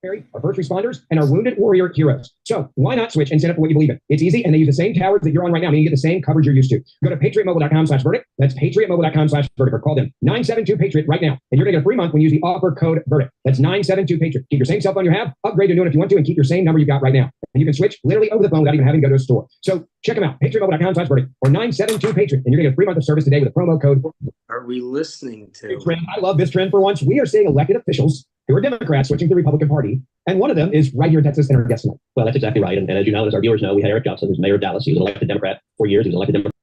our first responders, and our wounded warrior heroes. So why not switch and set up for what you believe in? It's easy, and they use the same towers that you're on right now, meaning you get the same coverage you're used to. Go to patriotmobile.com/verdict. That's patriotmobile.com/verdict, or call them 972-PATRIOT right now, and you're going to get a free month when you use the offer code verdict. That's 972-PATRIOT. Keep your same cell phone you have, upgrade to a new one if you want to, and keep your same number you got right now. And you can switch literally over the phone without even having to go to a store. So check them out, patriotmobile.com/verdict or 972-PATRIOT, and you're going to get a free month of service today with a promo code. Are we listening to? Trend. I love this trend for once. We are seeing elected officials who are Democrats switching to the Republican Party, and one of them is right here in Texas and our guest tonight. Well, that's exactly right. And as you know, as our viewers know, we had Eric Johnson, who's mayor of Dallas. He was an elected Democrat for years. He was an elected Democrat.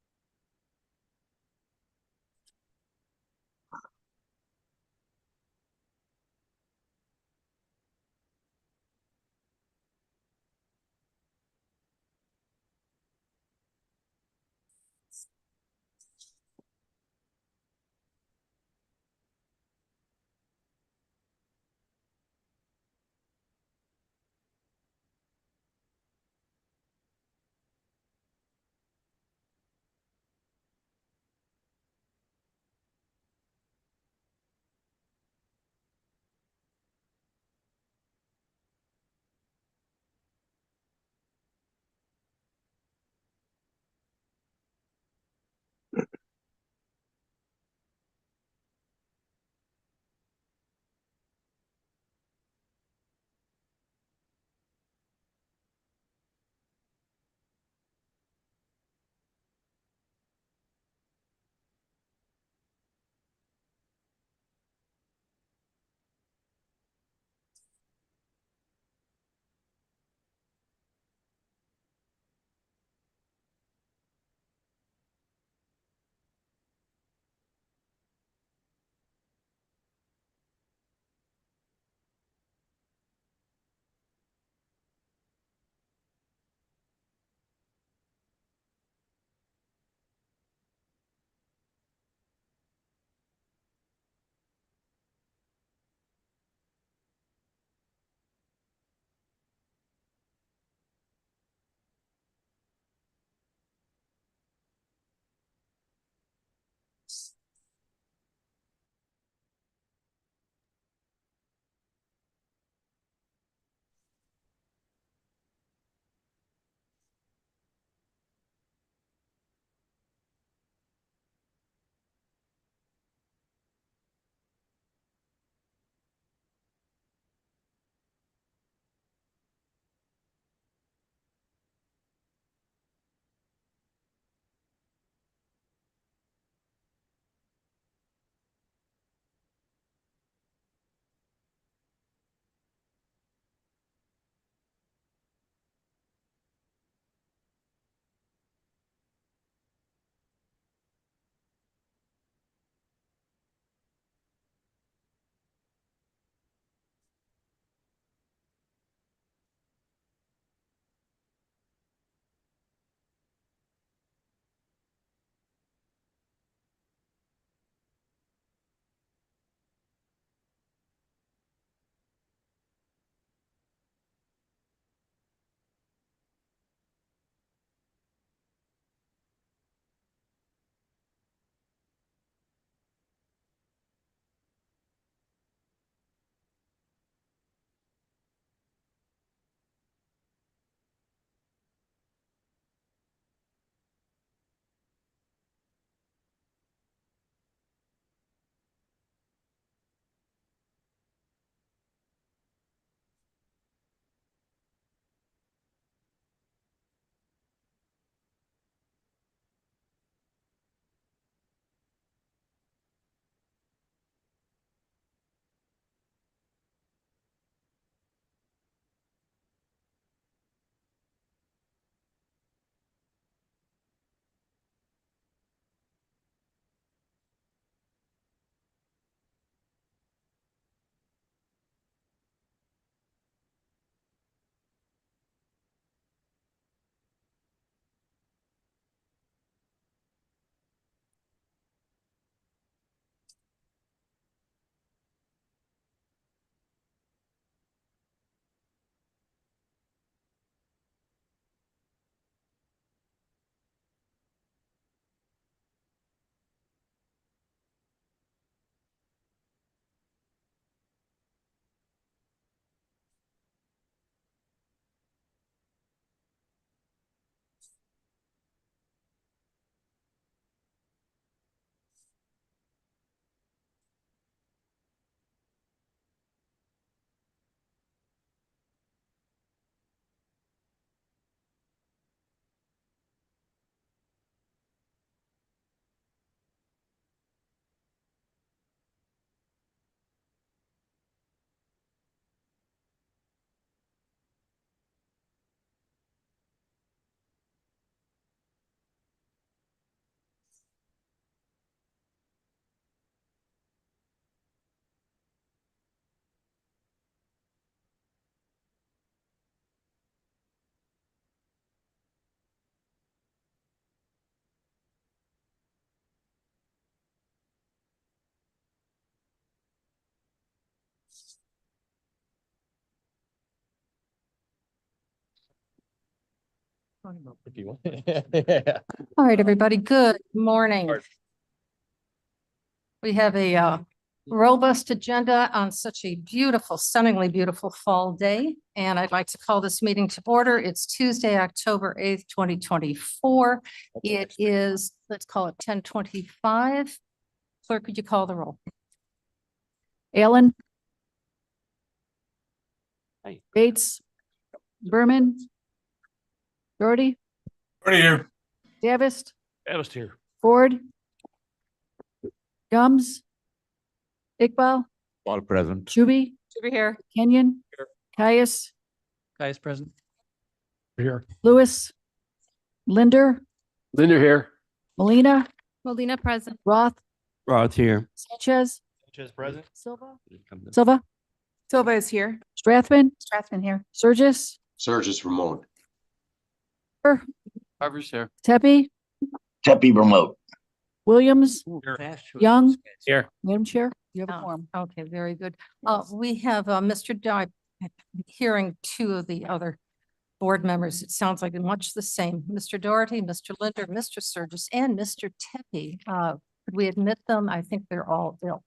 If you want. All right, everybody, good morning. Morning. We have a robust agenda on such a beautiful, stunningly beautiful fall day. And I'd like to call this meeting to order. It's Tuesday, October 8th, 2024. It is, let's call it 10:25. Clerk, could you call the roll? Allen. Aye. Bates. Berman. Doherty. Already here. Davis. Davis here. Ford. Gums. Iqbal. All present. Shuby. Over here. Kenyon. Here. Caius. Guys present. Here. Lewis. Linder. Linder here. Molina. Molina present. Roth. Roth here. Sanchez. Sanchez present. Silva. Silva. Silva is here. Strathman. Strathman here. Surgis. Surges remote. Harvey's here. Tepe. Tepe remote. Williams. Young. Here. Madam Chair, you have a Oh, quorum. Okay, very good. We have Mr. Di, hearing two of the other board members. It sounds like much the same. Mr. Doherty, Mr. Linder, Mr. Surgis, and Mr. Tepe. Could we admit them? I think they're all ill.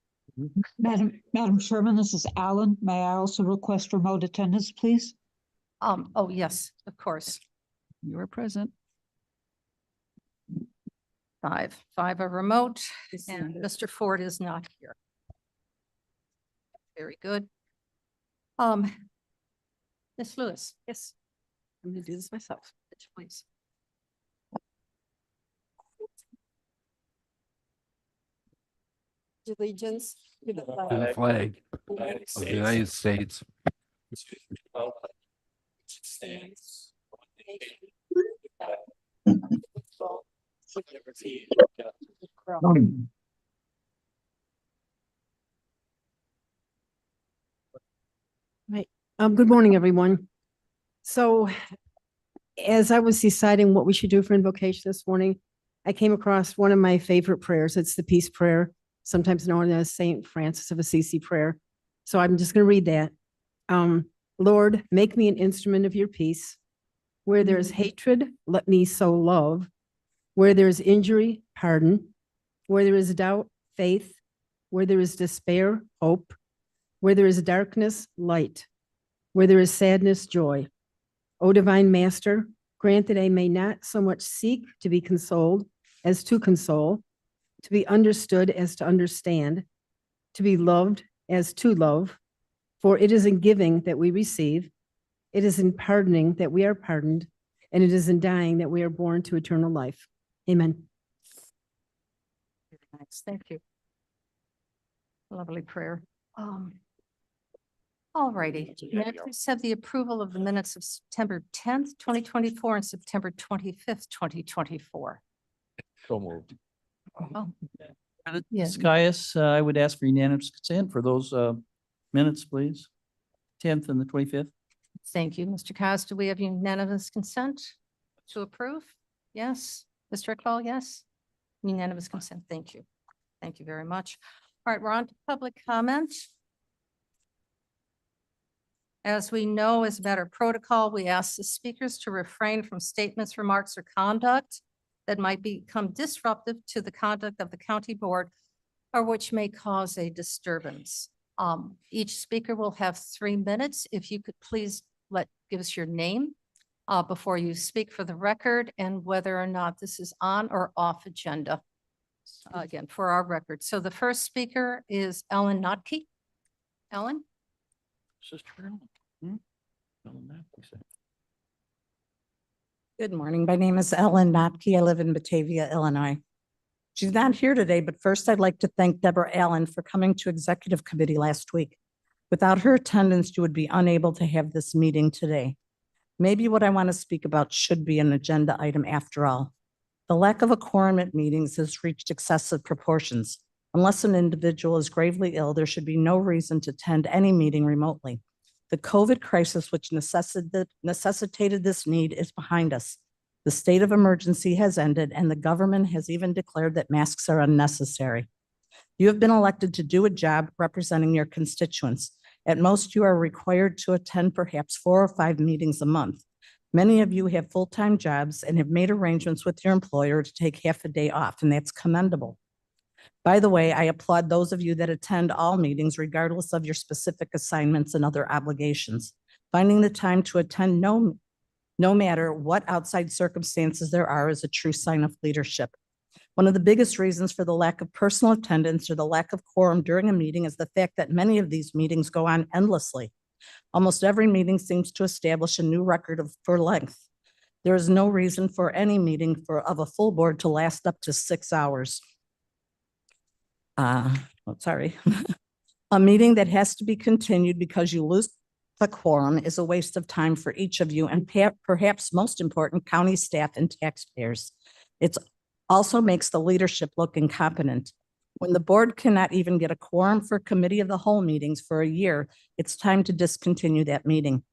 Madam Chairman, this is Alan. May I also request remote attendance, please? Oh, yes, of course. You are present. Five are remote, and Mr. Ford is not here. Very good. Ms. Lewis. Yes. I'm gonna do this myself. Please. Allegiance to the To flag the flag of the United of the States. United States. Good morning, everyone. So as I was deciding what we should do for invocation this morning, I came across one of my favorite prayers. It's the peace prayer, sometimes known as Saint Francis of Assisi prayer. So I'm just going to read that. Lord, make me an instrument of your peace. Where there is hatred, let me sow love. Where there is injury, pardon. Where there is doubt, faith. Where there is despair, hope. Where there is darkness, light. Where there is sadness, joy. O divine Master, grant that I may not so much seek to be consoled as to console, to be understood as to understand, to be loved as to love. For it is in giving that we receive, it is in pardoning that we are pardoned, and it is in dying that we are born to eternal life. Amen. Nice, thank you. Lovely prayer. All righty. Next, we have the approval of the minutes of September 10th, 2024 and September 25th, 2024. So moved. Oh, Ms. yes. Caius, I would ask for unanimous consent for those minutes, please. 10th and the 25th. Thank you, Mr. Cos. Do we have unanimous consent to approve? Yes. Mr. Iqbal, yes? Unanimous consent. Thank you. Thank you very much. All right, we're on to public comment. As we know, as a matter of protocol, we ask the speakers to refrain from statements, remarks, or conduct that might become disruptive to the conduct of the county board or which may cause a disturbance. Each speaker will have 3 minutes. If you could please give us your name before you speak for the record and whether or not this is on or off agenda. Again, for our record. So the first speaker is Ellen Notke. Ellen? Sister Ellen. Ellen Notke, sir. Good morning. My name is Ellen Notke. I live in Batavia, Illinois. She's not here today, but first I'd like to thank Deborah Allen for coming to Executive Committee last week. Without her attendance, you would be unable to have this meeting today. Maybe what I want to speak about should be an agenda item after all. The lack of a quorum at meetings has reached excessive proportions. Unless an individual is gravely ill, there should be no reason to attend any meeting remotely. The COVID crisis, which necessitated this need, is behind us. The state of emergency has ended, and the government has even declared that masks are unnecessary. You have been elected to do a job representing your constituents. At most, you are required to attend perhaps 4 or 5 meetings a month. Many of you have full-time jobs and have made arrangements with your employer to take half a day off, and that's commendable. By the way, I applaud those of you that attend all meetings regardless of your specific assignments and other obligations. Finding the time to attend no matter what outside circumstances there are is a true sign of leadership. One of the biggest reasons for the lack of personal attendance or the lack of quorum during a meeting is the fact that many of these meetings go on endlessly. Almost every meeting seems to establish a new record for length. There is no reason for any meeting of a full board to last up to 6 hours. A meeting that has to be continued because you lose the quorum is a waste of time for each of you and perhaps most important, county staff and taxpayers. It also makes the leadership look incompetent. When the board cannot even get a quorum for committee of the whole meetings for a year, it's time to discontinue that meeting.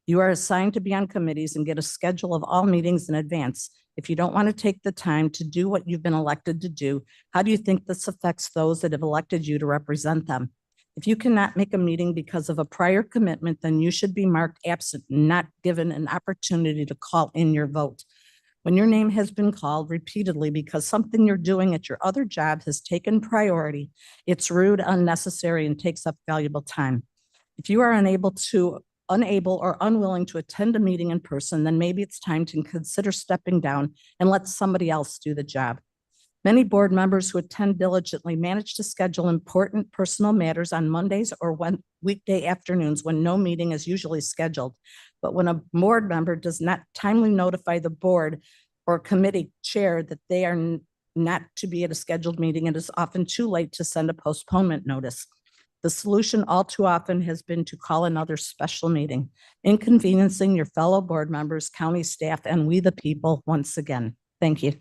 You are assigned to be on committees and get a schedule of all meetings in advance. If you don't want to take the time to do what you've been elected to do, how do you think this affects those that have elected you to represent them? If you cannot make a meeting because of a prior commitment, then you should be marked absent, not given an opportunity to call in your vote. When your name has been called repeatedly because something you're doing at your other job has taken priority, it's rude, unnecessary, and takes up valuable time. If you are unable or unwilling to attend a meeting in person, then maybe it's time to consider stepping down and let somebody else do the job. Many board members who attend diligently manage to schedule important personal matters on Mondays or weekday afternoons when no meeting is usually scheduled. But when a board member does not timely notify the board or committee chair that they are not to be at a scheduled meeting, it is often too late to send a postponement notice. The solution all too often has been to call another special meeting, inconveniencing your fellow board members, county staff, and we the people once again. Thank you.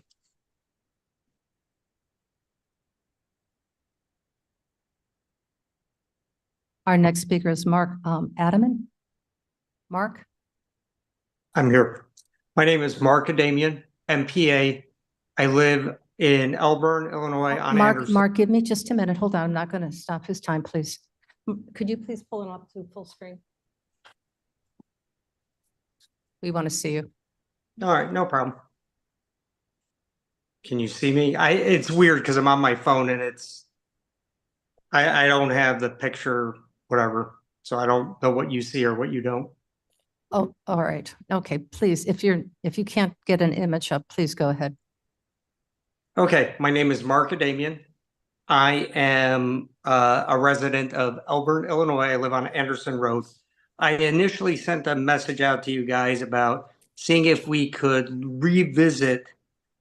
Our next speaker is Mark Adaman. Mark? I'm here. My name is Mark Adamian, MPA. I live in Elburn, Illinois on Anderson. Mark, give me just a minute. Hold on. I'm not going to stop his time, please. Could you please pull it up to full screen? We want to see you. All right, no problem. Can you see me? It's weird because I'm on my phone and I don't have the picture, whatever. So I don't know what you see or what you don't. Oh, all right. Okay, please, if you can't get an image up, please go ahead. Okay, my name is Mark Adamian. I am a resident of Elburn, Illinois. I live on Anderson Road. I initially sent a message out to you guys about seeing if we could revisit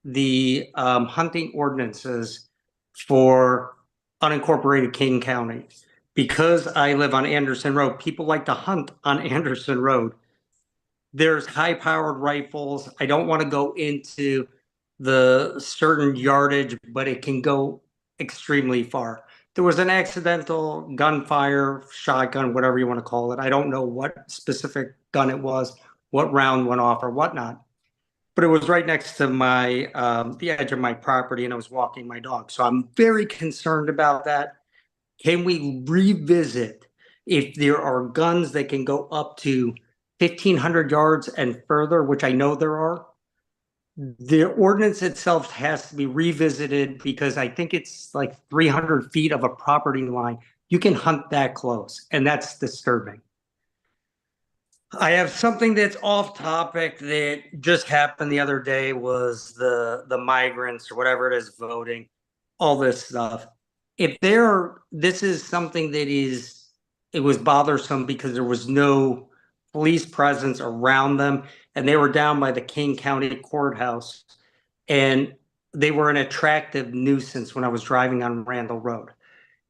the hunting ordinances for unincorporated Kane County. Because I live on Anderson Road, people like to hunt on Anderson Road. There's high-powered rifles. I don't want to go into the certain yardage, but it can go extremely far. There was an accidental gunfire, shotgun, whatever you want to call it. I don't know what specific gun it was, what round went off or whatnot. But it was right next to my the edge of my property, and I was walking my dog. So I'm very concerned about that. Can we revisit if there are guns that can go up to 1,500 yards and further, which I know there are? The ordinance itself has to be revisited because I think it's like 300 feet of a property line. You can hunt that close, and that's disturbing. I have something that's off topic that just happened the other day was the migrants or whatever it is voting, all this stuff. If this is something that it was bothersome because there was no police presence around them, and they were down by the Kane County Courthouse, and they were an attractive nuisance when I was driving on Randall Road.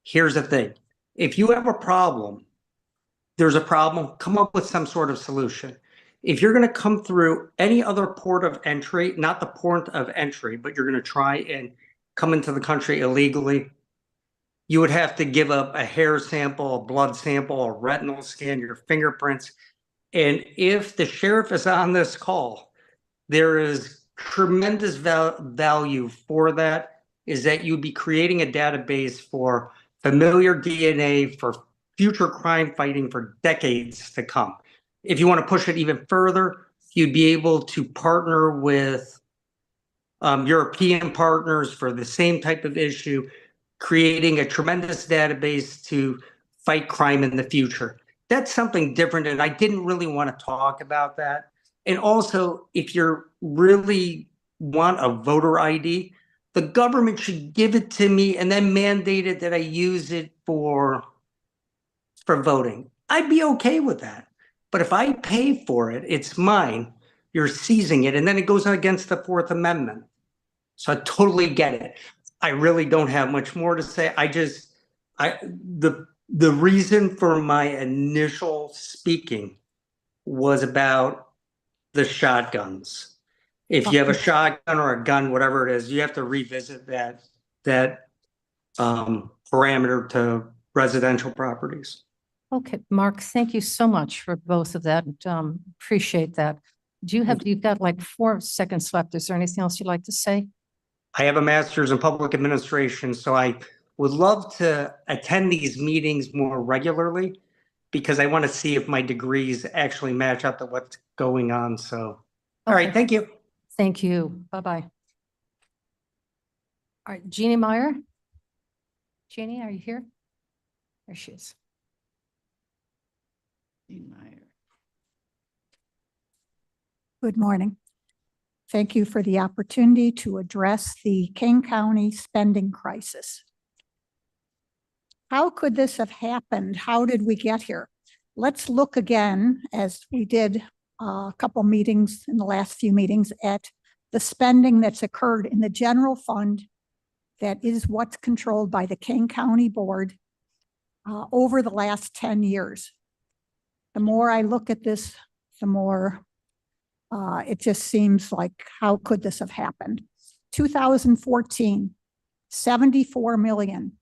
Here's the thing. If you have a problem, there's a problem, come up with some sort of solution. If you're going to come through any other port of entry, not the port of entry, but you're going to try and come into the country illegally, you would have to give up a hair sample, a blood sample, a retinal scan, your fingerprints. And if the sheriff is on this call, there is tremendous value for that, is that you'd be creating a database for familiar DNA for future crime fighting for decades to come. If you want to push it even further, you'd be able to partner with European partners for the same type of issue, creating a tremendous database to fight crime in the future. That's something different, and I didn't really want to talk about that. And also, if you're really want a voter ID, the government should give it to me and then mandate it that I use it for voting. I'd be okay with that. But if I pay for it, it's mine. You're seizing it, and then it goes against the Fourth Amendment. So I totally get it. I really don't have much more to say. The reason for my initial speaking was about the shotguns. If you have a shotgun or a gun, whatever it is, you have to revisit that parameter to residential properties. Okay, Mark, thank you so much for both of that. Appreciate that. You've got like 4 seconds left. Is there anything else you'd like to say? I have a master's in public administration, so I would love to attend these meetings more regularly because I want to see if my degrees actually match up to what's going on. So, all right, thank you. Thank you. Bye-bye. All right, Jeannie Meyer. Jeannie, are you here? There she is. Good morning. Thank you for the opportunity to address the Kane County spending crisis. How could this have happened? How did we get here? Let's look again, as we did a couple meetings in the last few meetings, at the spending that's occurred in the general fund that is what's controlled by the Kane County Board over the last 10 years. The more I look at this, the more it just seems like, how could this have happened? 2014, 74 million.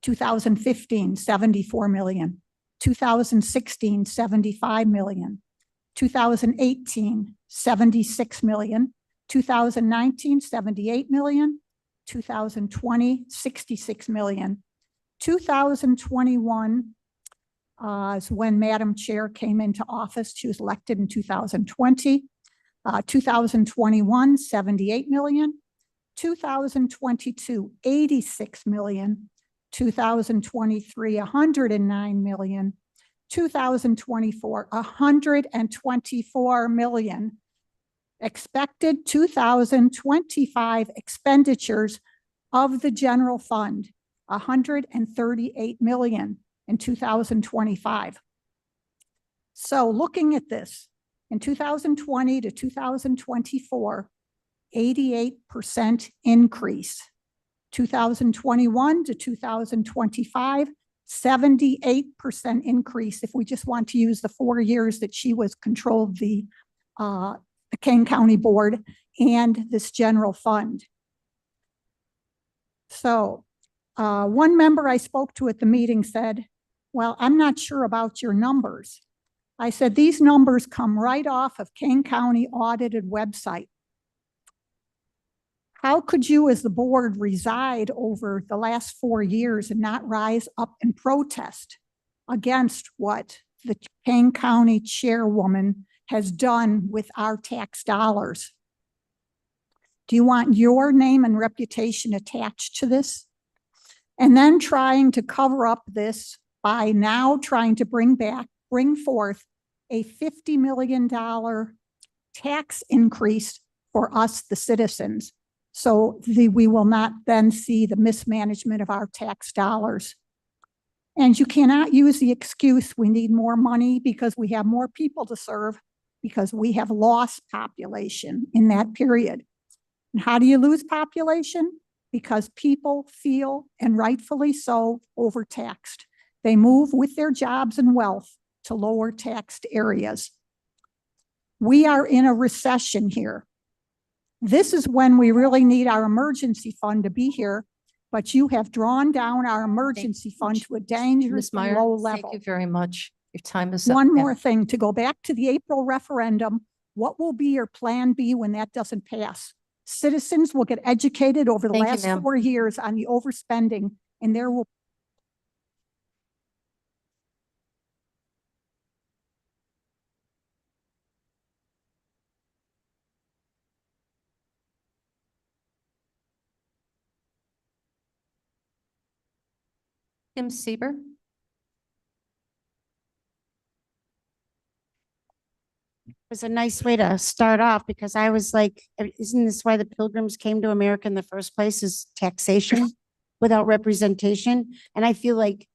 2015, 74 million. 2016, 75 million. 2018, 76 million. 2019, 78 million. 2020, 66 million. 2021 is when Madam Chair came into office. She was elected in 2020. 2021, 78 million. 2022, 86 million. 2023, 109 million. 2024, 124 million. Expected 2025 expenditures of the general fund, 138 million in 2025. So looking at this, in 2020 to 2024, 88% increase. 2021 to 2025, 78% increase if we just want to use the 4 years that she was controlled the Kane County Board and this general fund. So one member I spoke to at the meeting said, well, I'm not sure about your numbers. I said, these numbers come right off of Kane County audited website. How could you as the board reside over the last 4 years and not rise up and protest against what the Kane County chairwoman has done with our tax dollars? Do you want your name and reputation attached to this? And then trying to cover up this by now trying to bring forth a $50 million tax increase for us, the citizens. So we will not then see the mismanagement of our tax dollars. And you cannot use the excuse we need more money because we have more people to serve, because we have lost population in that period. And how do you lose population? Because people feel, and rightfully so, overtaxed. They move with their jobs and wealth to lower taxed areas. We are in a recession here. This is when we really need our emergency fund to be here, but you have drawn down our emergency fund to a dangerous low level. Thank you very much. Your time is up. One more thing, to go back to the April referendum, what will be your plan B when that doesn't pass? Citizens will get educated over the last 4 years on the overspending, and there will Kim Sieber. Was a nice way to start off because I was like, isn't this why the pilgrims came to America in the first place, is taxation without representation? And I feel like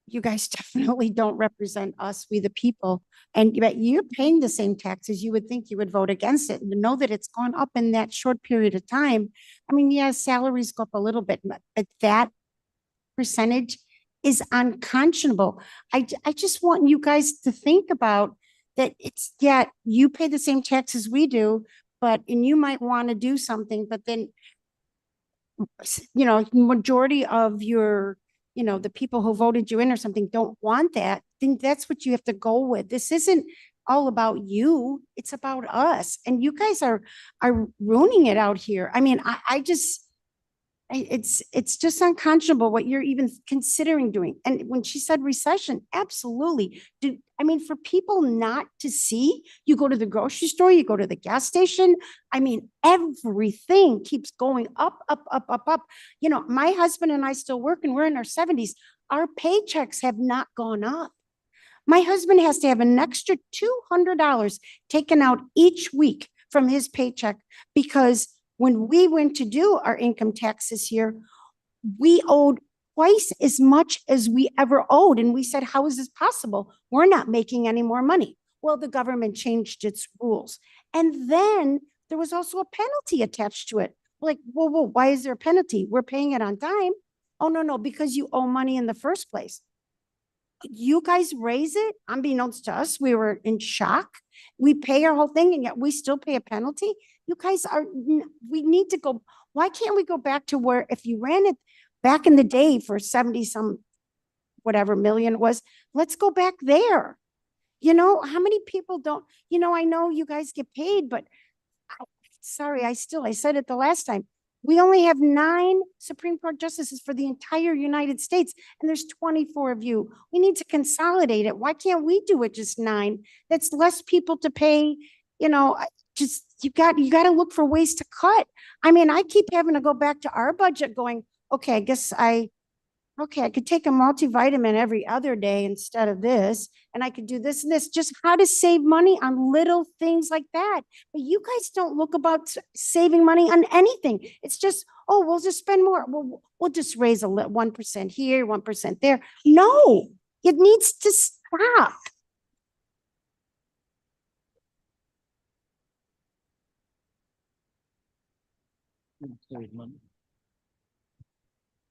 you guys definitely don't represent us, we the people. And yet you're paying the same taxes. You would think you would vote against it, and to know that it's gone up in that short period of time. I mean, yeah, salaries go up a little bit, but that percentage is unconscionable. I just want you guys to think about that. It's, yeah, you pay the same taxes we do, and you might want to do something, but then, majority of your, the people who voted you in or something don't want that. Then that's what you have to go with. This isn't all about you. It's about us. And you guys are ruining it out here. I mean, it's just unconscionable what you're even considering doing. And when she said recession, absolutely. For people not to see, you go to the grocery store, you go to the gas station. I mean, everything keeps going up, up, up, up, up. My husband and I still work and we're in our 70s. Our paychecks have not gone up. My husband has to have an extra $200 taken out each week from his paycheck because when we went to do our income taxes here, we owed twice as much as we ever owed. And we said, how is this possible? We're not making any more money. Well, the government changed its rules. And then there was also a penalty attached to it. Like, whoa, why is there a penalty? We're paying it on time. Oh, no, because you owe money in the first place. You guys raise it, unbeknownst to us, we were in shock. We pay our whole thing and yet we still pay a penalty. You guys we need to go. Why can't we go back to where if you ran it back in the day for 70 some whatever million it was, let's go back there. How many people don't, I know you guys get paid, but I said it the last time. We only have 9 Supreme Court justices for the entire United States, and there's 24 of you. We need to consolidate it. Why can't we do it just 9? That's less people to pay. You got to look for ways to cut. I keep having to go back to our budget going, okay, I guess I could take a multivitamin every other day instead of this, and I could do this and this, just how to save money on little things like that. But you guys don't look about saving money on anything. It's just, oh, we'll just spend more. We'll just raise 1% here, 1% there. No, it needs to stop.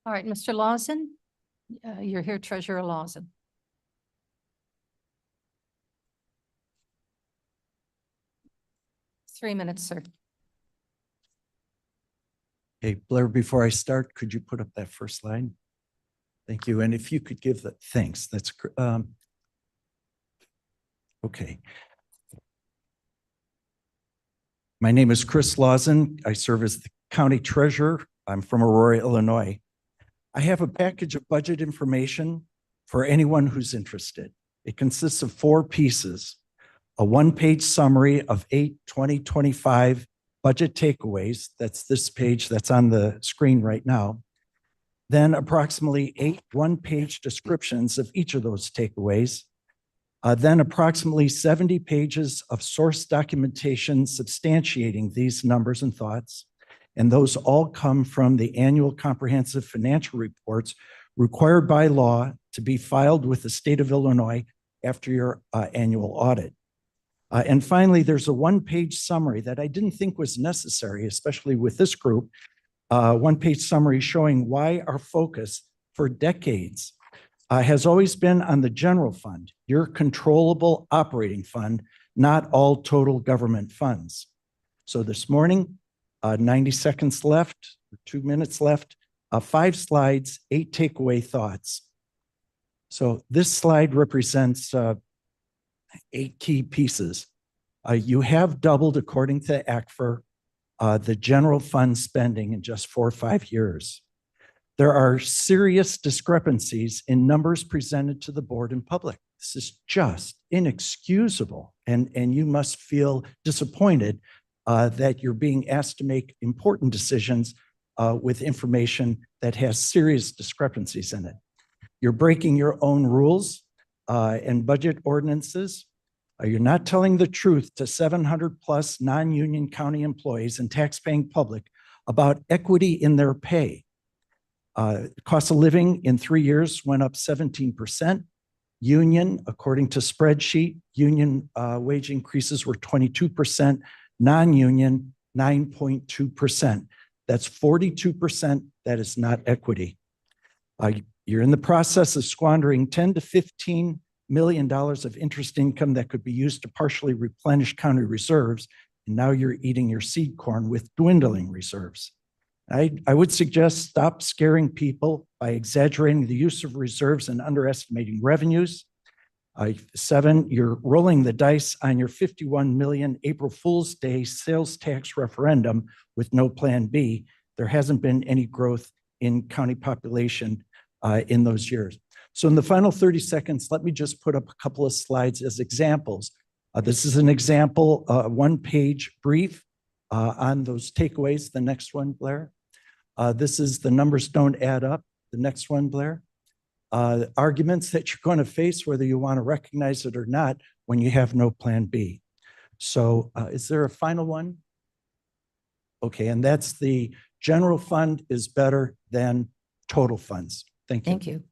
All right, Mr. Lawson, you're here, Treasurer Lawson. Three minutes, sir. Hey, Blair, before I start, could you put up that first line? Thank you. And if you could give the thanks, that's okay. My name is Chris Lawson. I serve as the county treasurer. I'm from Aurora, Illinois. I have a package of budget information for anyone who's interested. It consists of 4 pieces: a 1-page summary of 8 2025 budget takeaways. That's this page that's on the screen right now. Then approximately 8 1-page descriptions of each of those takeaways. Then approximately 70 pages of source documentation substantiating these numbers and thoughts. And those all come from the annual comprehensive financial reports required by law to be filed with the state of Illinois after your annual audit. And finally, there's a 1-page summary that I didn't think was necessary, especially with this group. 1-page summary showing why our focus for decades has always been on the general fund, your controllable operating fund, not all total government funds. So this morning, 90 seconds left, 2 minutes left, 5 slides, 8 takeaway thoughts. So this slide represents 8 key pieces. You have doubled, according to ACFR, the general fund spending in just 4 or 5 years. There are serious discrepancies in numbers presented to the board in public. This is just inexcusable, and you must feel disappointed that you're being asked to make important decisions with information that has serious discrepancies in it. You're breaking your own rules and budget ordinances. You're not telling the truth to 700 plus non-union county employees and taxpaying public about equity in their pay. Cost of living in 3 years went up 17%. Union, according to spreadsheet, union wage increases were 22%, non-union 9.2%. That's 42%. That is not equity. You're in the process of squandering $10 to $15 million of interest income that could be used to partially replenish county reserves. And now you're eating your seed corn with dwindling reserves. I would suggest stop scaring people by exaggerating the use of reserves and underestimating revenues. 7, you're rolling the dice on your 51 million April Fool's Day sales tax referendum with no plan B. There hasn't been any growth in county population in those years. So in the final 30 seconds, let me just put up a couple of slides as examples. This is an example, one-page brief on those takeaways. The next one, Blair. This is the numbers don't add up. The next one, Blair. Arguments that you're going to face, whether you want to recognize it or not, when you have no plan B. So is there a final one? Okay, and that's the general fund is better than total funds. Thank you. Thank you.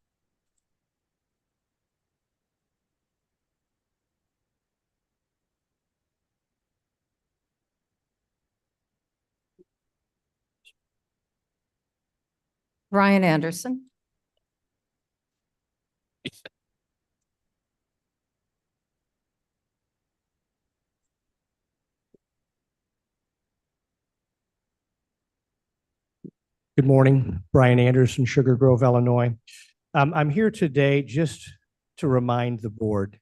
Brian Anderson. Good morning, Brian Anderson, Sugar Grove, Illinois. I'm here today just to remind the board,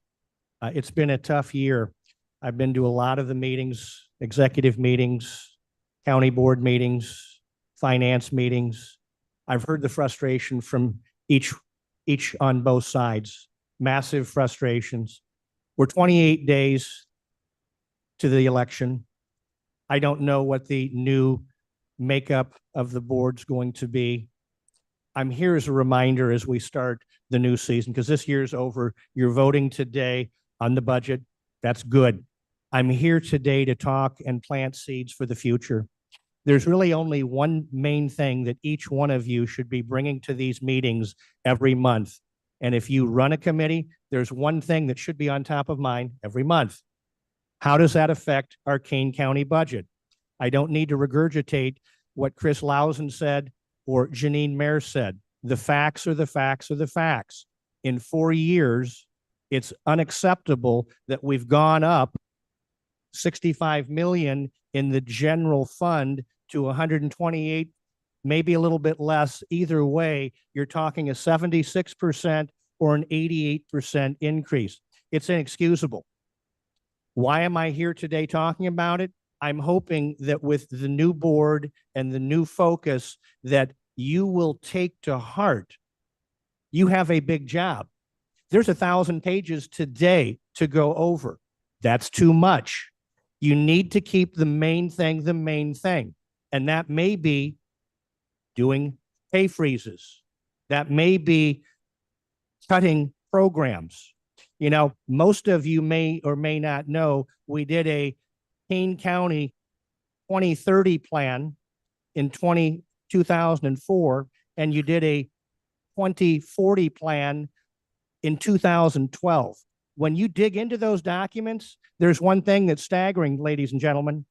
it's been a tough year. I've been to a lot of the meetings, executive meetings, county board meetings, finance meetings. I've heard the frustration from each on both sides, massive frustrations. We're 28 days to the election. I don't know what the new makeup of the board's going to be. I'm here as a reminder as we start the new season, because this year's over. You're voting today on the budget. That's good. I'm here today to talk and plant seeds for the future. There's really only one main thing that each one of you should be bringing to these meetings every month. And if you run a committee, there's one thing that should be on top of mind every month. How does that affect our Kane County budget? I don't need to regurgitate what Chris Lausen said or Janine Mayer said. The facts are the facts are the facts. In 4 years, it's unacceptable that we've gone up 65 million in the general fund to 128, maybe a little bit less. Either way, you're talking a 76% or an 88% increase. It's inexcusable. Why am I here today talking about it? I'm hoping that with the new board and the new focus that you will take to heart. You have a big job. There's 1,000 pages today to go over. That's too much. You need to keep the main thing the main thing. And that may be doing pay freezes. That may be cutting programs. You know, most of you may or may not know, we did a Kane County 2030 plan in 2004, and you did a 2040 plan in 2012. When you dig into those documents, there's one thing that's staggering, ladies and gentlemen.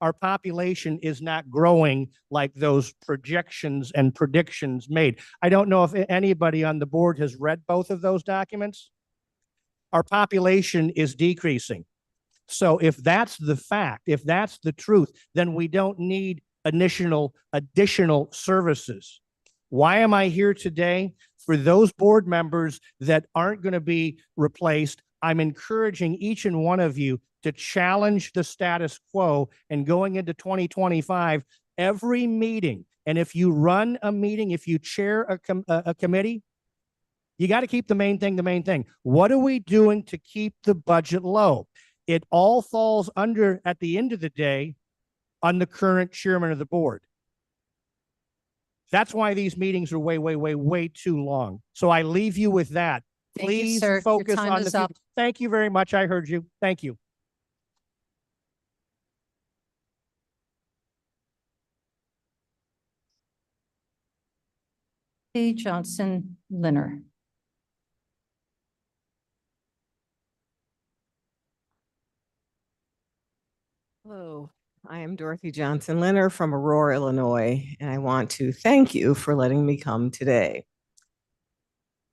Our population is not growing like those projections and predictions made. I don't know if anybody on the board has read both of those documents. Our population is decreasing. So if that's the fact, if that's the truth, then we don't need additional services. Why am I here today? For those board members that aren't going to be replaced, I'm encouraging each and one of you to challenge the status quo, and going into 2025, every meeting, and if you run a meeting, if you chair a committee, you got to keep the main thing the main thing. What are we doing to keep the budget low? It all falls under, at the end of the day, on the current chairman of the board. That's why these meetings are way too long. So I leave you with that. Thank you, Please sir. Your focus time on the is up. future. Thank you very much. I heard you. Thank you. A. Johnson Linner. Hello, I am Dorothy Johnson Linner from Aurora, Illinois, and I want to thank you for letting me come today.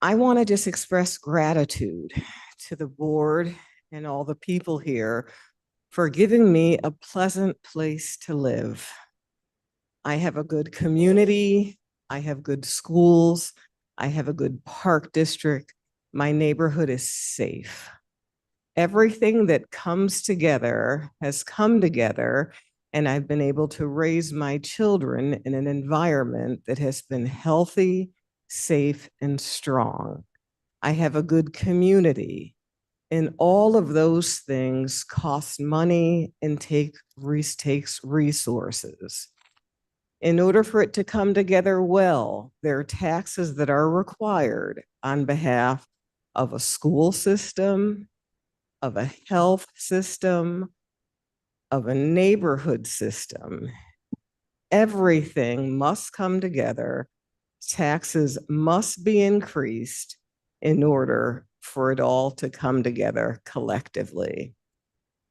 I want to just express gratitude to the board and all the people here for giving me a pleasant place to live. I have a good community, I have good schools, I have a good park district. My neighborhood is safe. Everything that comes together has come together, and I've been able to raise my children in an environment that has been healthy, safe, and strong. I have a good community, and all of those things cost money and takes resources. In order for it to come together well, there are taxes that are required on behalf of a school system, of a health system, of a neighborhood system. Everything must come together. Taxes must be increased in order for it all to come together collectively.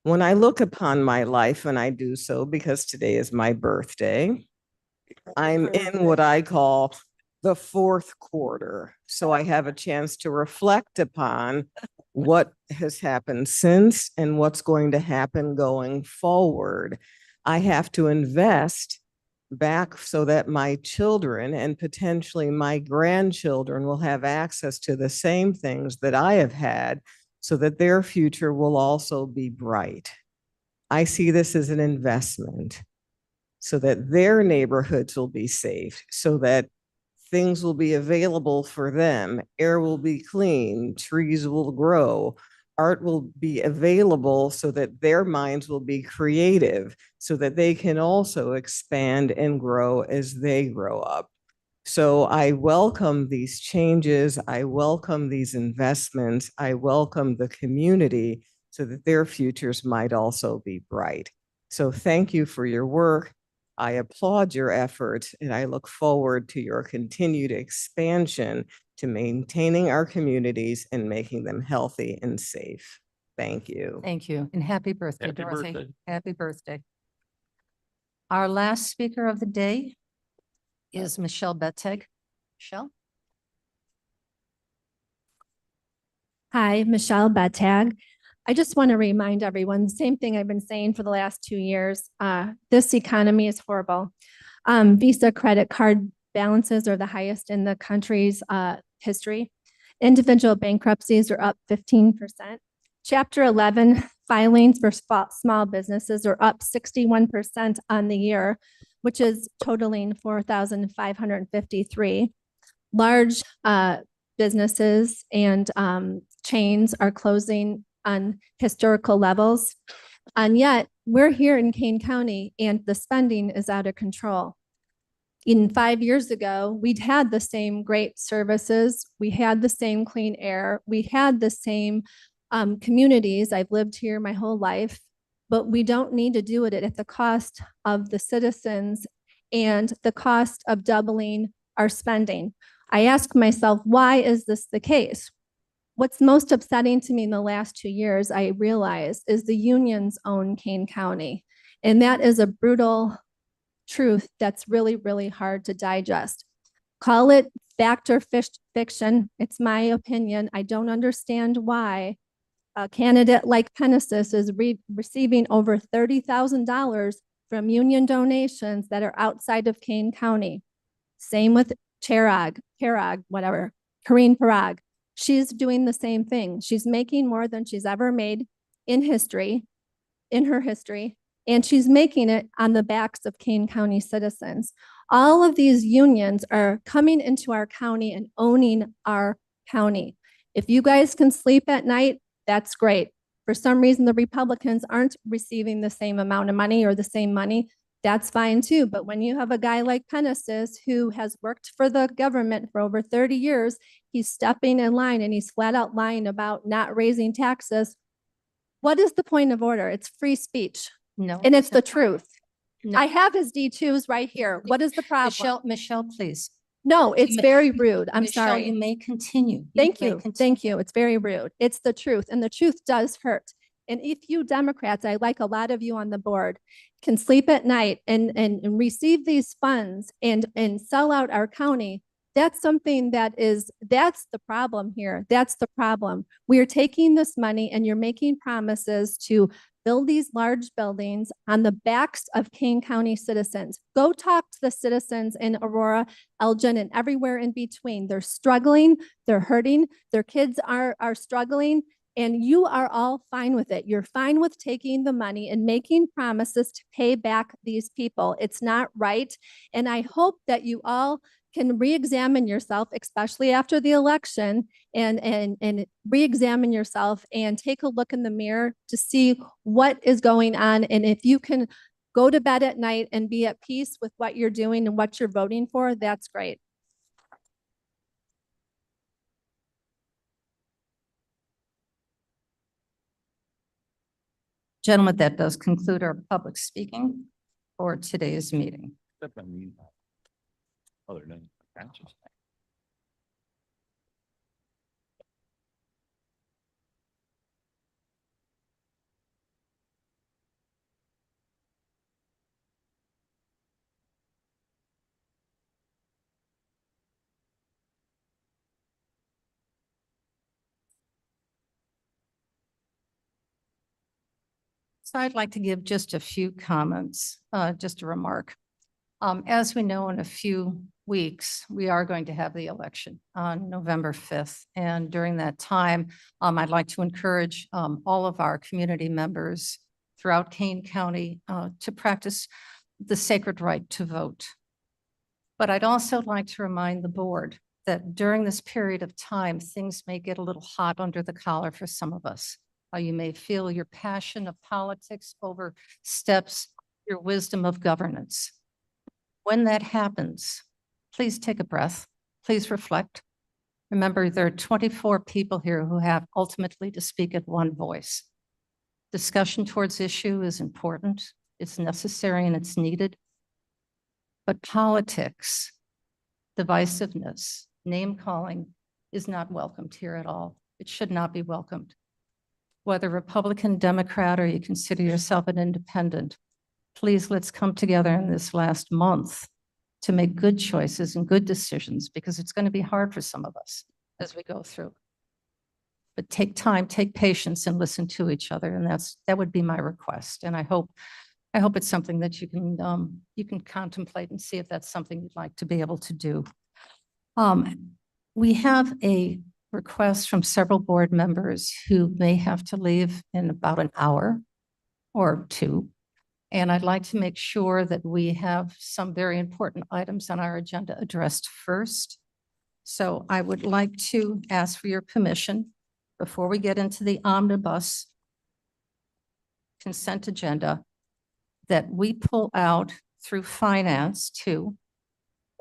When I look upon my life, and I do so because today is my birthday, I'm in what I call the fourth quarter. So I have a chance to reflect upon what has happened since and what's going to happen going forward. I have to invest back so that my children and potentially my grandchildren will have access to the same things that I have had so that their future will also be bright. I see this as an investment so that their neighborhoods will be safe, so that things will be available for them. Air will be clean, trees will grow, art will be available so that their minds will be creative, so that they can also expand and grow as they grow up. So I welcome these changes. I welcome these investments. I welcome the community so that their futures might also be bright. So thank you for your work. I applaud your efforts, and I look forward to your continued expansion to maintaining our communities and making them healthy and safe. Thank you. Thank you, and happy birthday, Happy Dorothy. birthday. Happy birthday. Our last speaker of the day is Michelle Betteg. Michelle? Hi, Michelle Bettag. I just want to remind everyone, the same thing I've been saying for the last 2 years. This economy is horrible. Visa credit card balances are the highest in the country's history. Individual bankruptcies are up 15%. Chapter 11 filings for small businesses are up 61% on the year, which is totaling 4,553. Large businesses and chains are closing on historical levels. And yet we're here in Kane County and the spending is out of control. 5 years ago, we'd had the same great services. We had the same clean air. We had the same communities. I've lived here my whole life, but we don't need to do it at the cost of the citizens and the cost of doubling our spending. I ask myself, why is this the case? What's most upsetting to me in the last 2 years, I realize, is the unions own Kane County. And that is a brutal truth that's really, really hard to digest. Call it fact or fiction. It's my opinion. I don't understand why a candidate like Penesis is receiving over $30,000 from union donations that are outside of Kane County. Same with Karine Parag. She's doing the same thing. She's making more than she's ever made in her history, and she's making it on the backs of Kane County citizens. All of these unions are coming into our county and owning our county. If you guys can sleep at night, that's great. For some reason, the Republicans aren't receiving the same amount of money or the same money. that's fine too. But when you have a guy like Penesis who has worked for the government for over 30 years, he's stepping in line and he's flat out lying about not raising taxes. What is the point of order? It's free speech. No. And it's the truth. No. I have his D2s right here. What is the problem? Michelle, please. No, it's may- very rude. I'm Michelle, sorry. you may continue. Thank may you. continue. Thank you. It's very rude. It's the truth. And the truth does hurt. And if you Democrats, I like a lot of you on the board, can sleep at night and receive these funds and sell out our county, that's something that's the problem here. That's the problem. We are taking this money and you're making promises to build these large buildings on the backs of Kane County citizens. Go talk to the citizens in Aurora, Elgin, and everywhere in between. They're struggling, they're hurting, their kids are struggling, and you are all fine with it. You're fine with taking the money and making promises to pay back these people. It's not right. And I hope that you all can re-examine yourself, especially after the election, and re-examine yourself and take a look in the mirror to see what is going on. And if you can go to bed at night and be at peace with what you're doing and what you're voting for, that's great. Gentlemen, that does conclude our public speaking for today's meeting. Other than branches. So I'd like to give just a few comments, just a remark. As we know, in a few weeks, we are going to have the election on November 5th. And during that time, I'd like to encourage all of our community members throughout Kane County to practice the sacred right to vote. But I'd also like to remind the board that during this period of time, things may get a little hot under the collar for some of us. You may feel your passion of politics oversteps your wisdom of governance. When that happens, please take a breath. Please reflect. Remember, there are 24 people here who have ultimately to speak at one voice. Discussion towards issue is important. It's necessary and it's needed. But politics, divisiveness, name calling is not welcomed here at all. It should not be welcomed. Whether Republican, Democrat, or you consider yourself an independent, please let's come together in this last month to make good choices and good decisions, because it's going to be hard for some of us as we go through. But take time, take patience, and listen to each other. And that would be my request. And I hope it's something that you can contemplate and see if that's something you'd like to be able to do. We have a request from several board members who may have to leave in about an hour or two. And I'd like to make sure that we have some very important items on our agenda addressed first. So I would like to ask for your permission before we get into the omnibus consent agenda that we pull out through finance to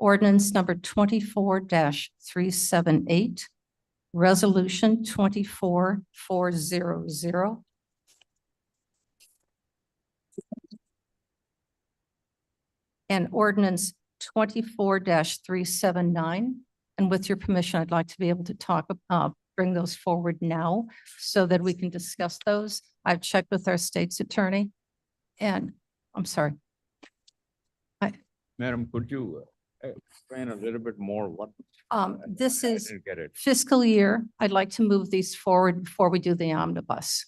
ordinance number 24-378, resolution 24400, and ordinance 24-379. And with your permission, I'd like to be able to bring those forward now so that we can discuss those. I've checked with our state's attorney, and I'm sorry. Madam, could you explain a little bit more what? This I is didn't get it. fiscal year. I'd like to move these forward before we do the omnibus.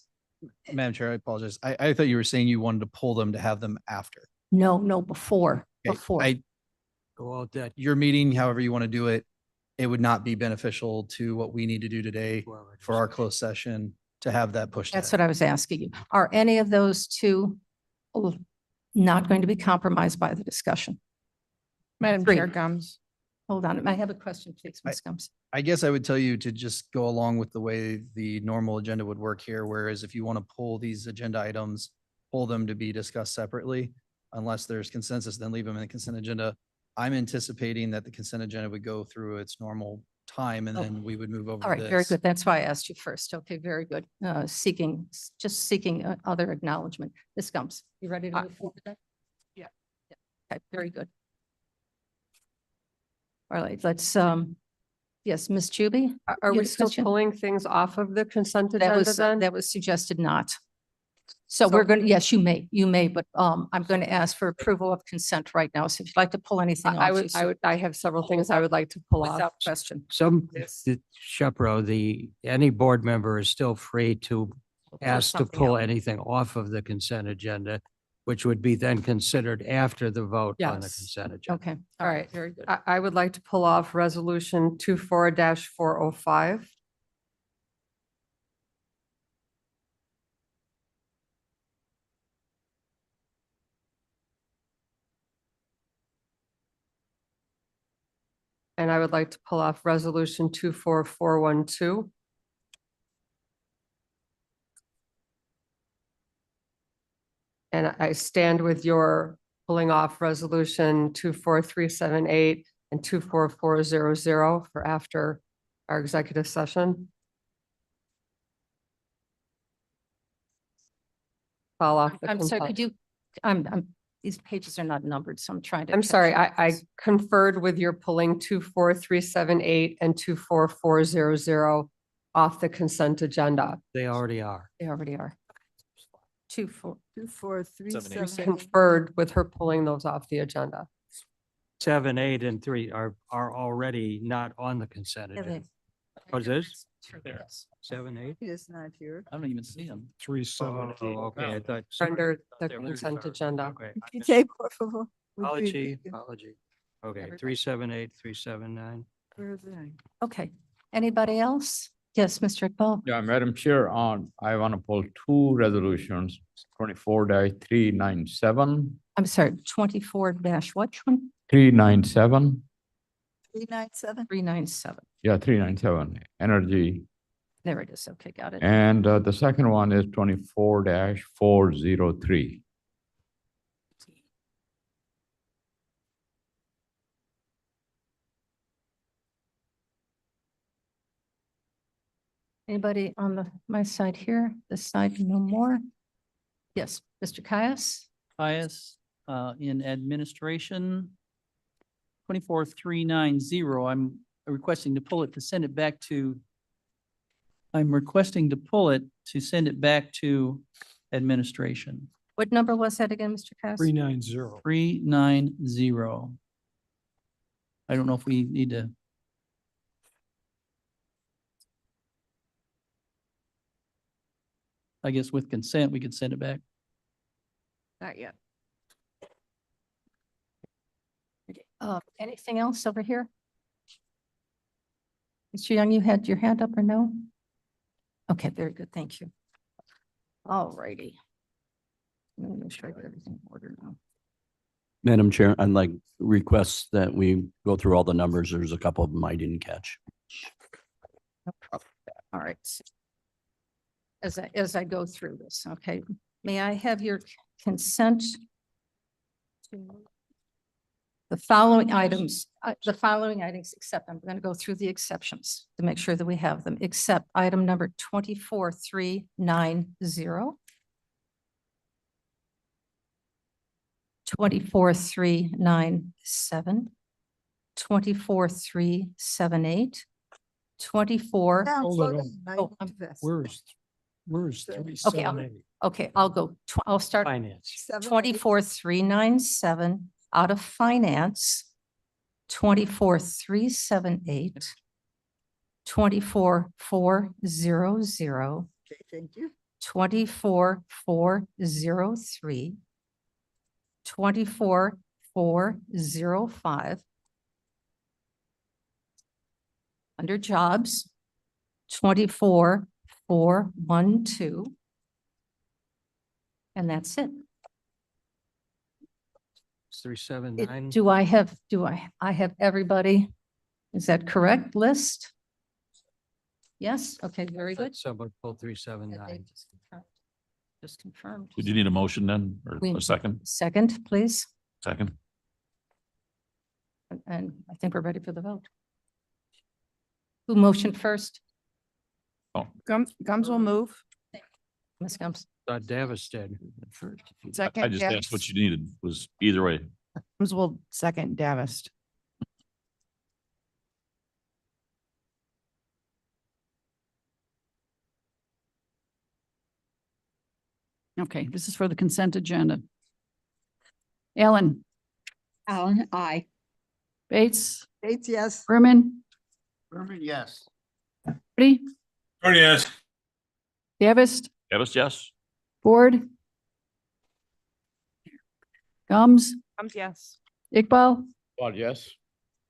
Madam Chair, I apologize. I thought you were saying you wanted to pull them to have them after. No, before. Okay, Well, your meeting, however you want to do it, it would not be beneficial to what we need to do today for our closed session to have that pushed. That's what I was asking you. Are any of those two not going to be compromised by the discussion? Madam Three. Chair Gums. Hold on. I have a question, please, Ms. Gums. I guess I would tell you to just go along with the way the normal agenda would work here, whereas if you want to pull these agenda items, pull them to be discussed separately. unless there's consensus, then leave them in the consent agenda. I'm anticipating that the consent agenda would go through its normal time and then we would move over All to right, very this. good. That's why I asked you first. Okay, very good. Just seeking other acknowledgement. Ms. Gumps, you ready to move forward then? Yeah. Okay, very good. All right, let's, yes, Ms. Chuby? Are you we had a still question? pulling things off of the consent That agenda was, then? that was suggested not. So we're going to, yes, you may, but I'm going to ask for approval of consent right now. So if you'd like to pull anything off. I have several things I would like to pull off. Without question. Any board member is still free to ask to something pull else. anything off of the consent agenda, which would be then considered after the vote on the Yes. consent agenda. Okay, All right. very good. I would like to pull off resolution 24-405. And I would like to pull off resolution 24412. And I stand with your pulling off resolution 24378 and 24400 for after our executive session. Fall off. the I'm sorry, consent. could you, these pages are not numbered, so I'm trying to. I'm sorry, catch up. I conferred with your pulling 24378 and 24400 off the consent agenda. They already are. They already are. 24378. Conferred with her pulling those off the agenda. 7, 8, and 3 are already not on the consent agenda. What's this? 7, 8? He is not here. I don't even see them. 3, 7, 8. Okay, I thought. Under the They were consent conferred. agenda. Okay. Apology. Okay, 378, 379. Okay, anybody else? Yes, Mr. Iqbal. Yeah, Madam Chair, I want to pull two resolutions, 24-397, I'm sorry, 24 dash what one? 397. 397. 397. Yeah, 397, energy. There it is. Okay, got it. And the second one is 24-403. Anybody on my side here, this side, no more? Yes, Mr. Caius? Bias, in administration. 24390, I'm requesting to pull it to send it back to. I'm requesting to pull it to send it back to administration. What number was that again, Mr. Caius? 390. 390. I don't know if we need to. I guess with consent, we could send it back. Not yet. Anything else over here? Mr. Young, you had your hand up or no? Okay, very good. Thank you. All righty. Let me make sure I get everything in order now. Madam Chair, I'd like requests that we go through all the numbers. There's a couple of them I didn't catch. No problem. All right. As I go through this, okay, may I have your consent to the following items, except I'm going to go through the exceptions to make sure that we have them, except item number 24390, 24397, 24378, 24. Where's Okay, I'll go, I'll start. Finance. 24397 out of finance, 24378, 24400, Thank you. 24403, 24405. Under jobs, 24412. And that's it. 379. Do I have everybody? Is that correct list? Yes, okay, very good. Someone pull 379. Just confirmed. Would you need a motion then, or We- a second? Second, please. Second. And I think we're ready for the vote. Who motioned first? Gums will move. Ms. Gums. Davis did. I Second, just asked what you needed, was either way. Gums will second Davis. Okay, this is for the consent agenda. Alan, Alan, aye. Bates, Bates, yes. Berman, Berman, yes. Ready, Yes. Davis, Davis, yes. Ford, Gums, Gums, yes. Iqbal, Well, yes.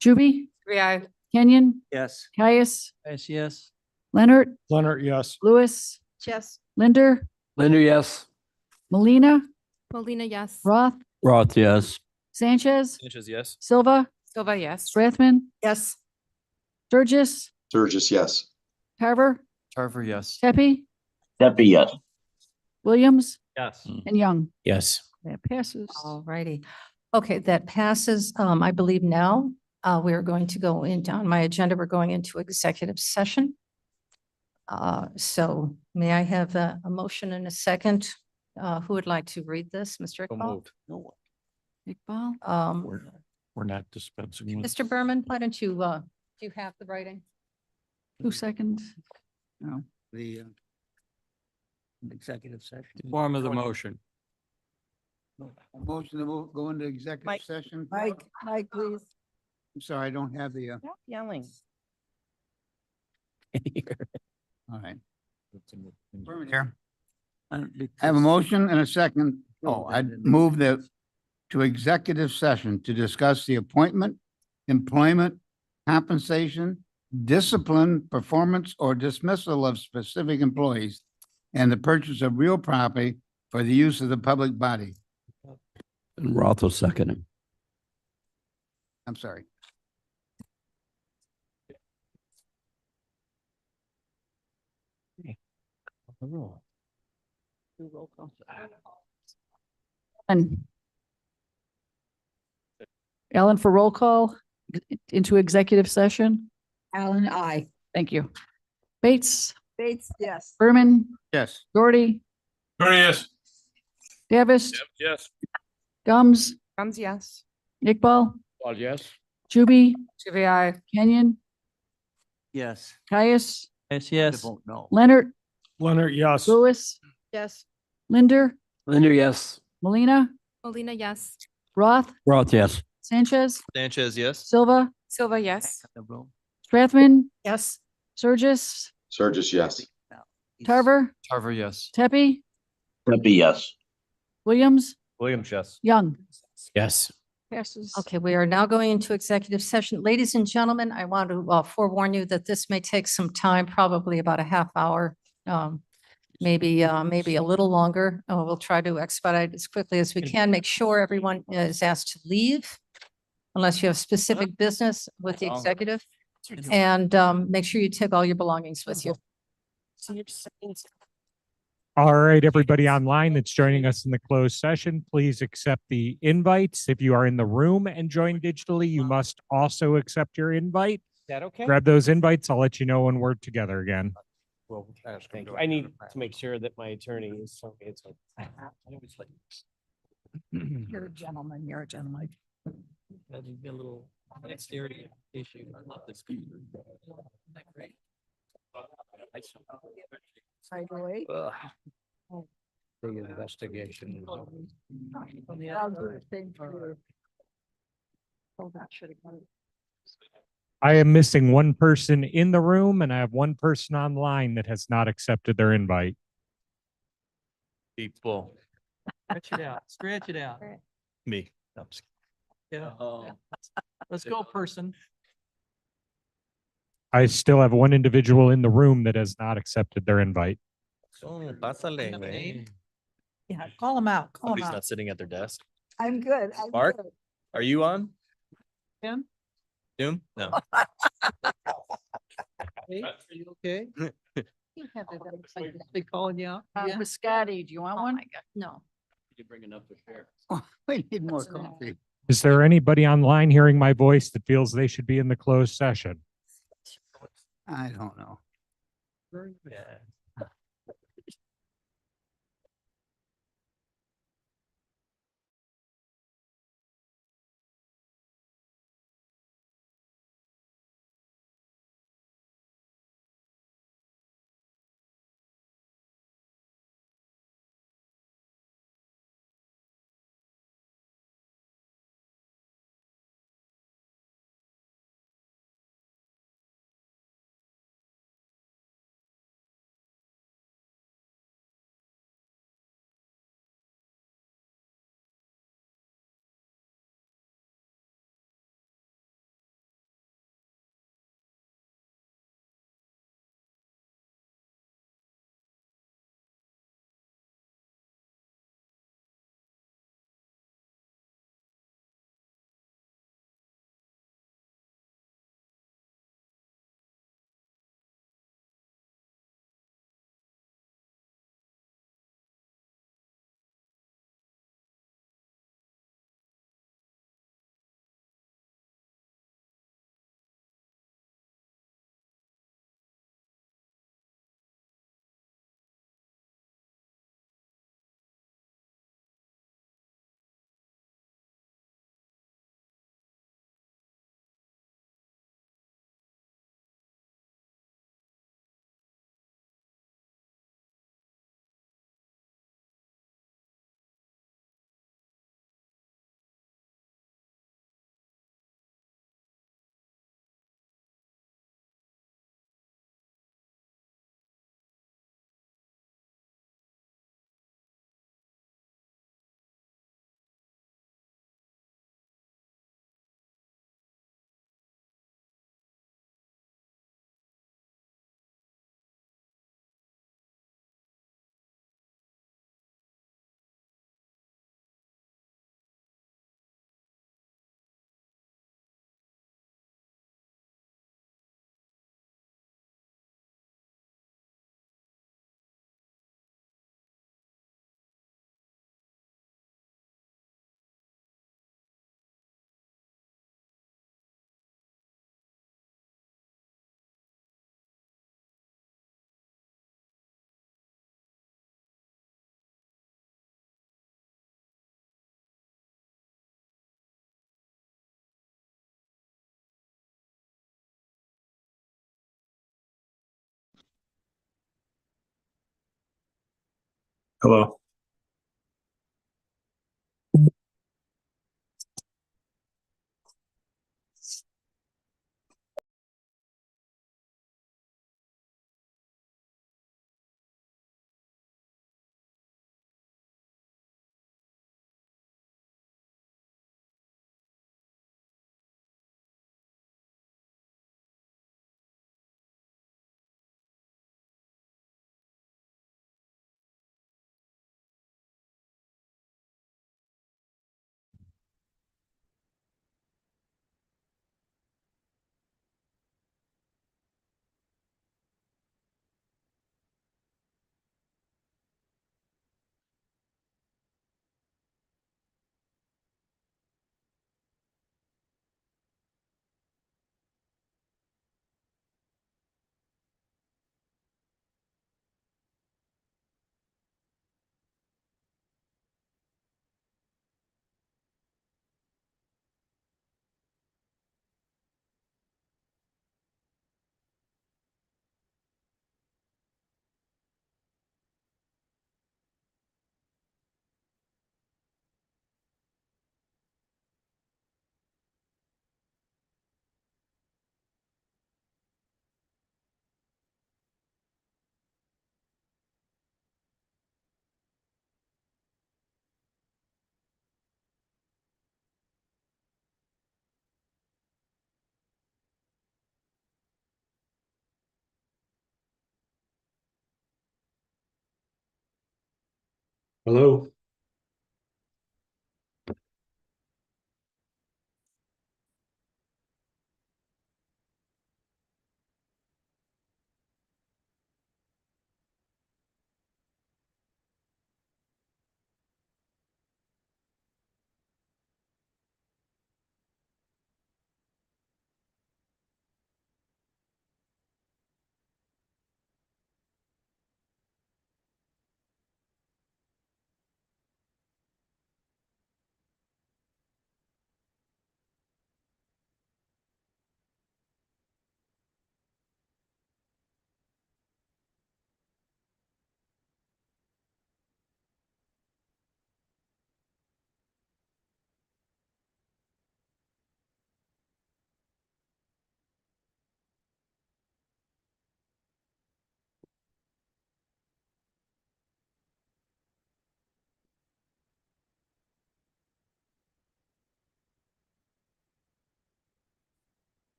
Juby, Aye. Kenyon, Yes. Caius, Yes. Leonard, Leonard, yes. Lewis, Yes. Linder, Linder, yes. Molina, Molina, yes. Roth, Roth, yes. Sanchez, Sanchez, yes. Silva, Silva, yes. Strathman, Yes. Sturgis, Sturgis, yes. Carver, Tarver, yes. Tepe, Pepe, yes. Williams, Yes. and Young. Yes. That passes. All righty. Okay, that passes. I believe now, we're going to go into, on my agenda, we're going into executive session. So may I have a motion and a second? Who would like to read this? Mr. So Iqbal? moved. No. Iqbal, We're not dispensing with. Mr. Berman, why don't you, do you have the writing? 2 seconds. No. The executive session. Form of the motion. Motion to go into executive Mike. session. Mike, please. I'm sorry, I don't have the, Stop yelling. all right. Berman here. I have a motion and a second. Oh, I move that to executive session to discuss the appointment, employment, compensation, discipline, performance, or dismissal of specific employees and the purchase of real property for the use of the public body. And Roth will second him. I'm sorry. And Ellen for roll call into executive session. Alan, aye. Thank you. Bates, Bates, yes. Berman, Yes. Doherty, Yes. Davis, Yes. Gums, Gums, yes. Iqbal, Well, yes. Juby, Juby, aye. Kenyon, Yes. Caius, Yes. No. Leonard, Leonard, yes. Lewis, Yes. Linder, Linder, yes. Molina, Molina, yes. Roth, Roth, yes. Sanchez, Sanchez, yes. Silva, Silva, yes. Strathman, Yes. Sturgis, Sturgis, yes. Tarver, Tarver, yes. Tepe, Pepe, yes. Williams, Williams, yes. Young. Yes. Passes. Okay, we are now going into executive session. Ladies and gentlemen, I want to forewarn you that this may take some time, probably about a half hour. Maybe a little longer. We'll try to expedite as quickly as we can. Make sure everyone is asked to leave unless you have specific business with the executive. And make sure you take all your belongings with you. All right, everybody online that's joining us in the closed session, please accept the invites. If you are in the room and join digitally, you must also accept your invite. Is that okay? Grab those invites. I'll let you know when we're together again. Well, thank you. I need to make sure that my attorney is. It's You're a gentleman, you're a gentleman. that'd be a little dexterity issue. I love this. Great. Side away. Big investigation. I'll do the same for you. Oh, that should have gone. I am missing one person in the room and I have one person online that has not accepted their invite. People. Stretch it out. Stretch it out. Me. No, I'm just Yeah. Let's go, person. I still have one individual in the room that has not accepted their invite. Pásale, güey. Yeah, call them out, call them Somebody's out. not sitting at their desk. I'm good. I'm Mark? good. Are you on? Tim? Zoom? No. Hey, are you okay? They calling you out? Scotty, do you want one? No. You bring enough to share. We need more coffee. Is there anybody online hearing my voice that feels they should be in the closed session? I don't know. Hello. Hello.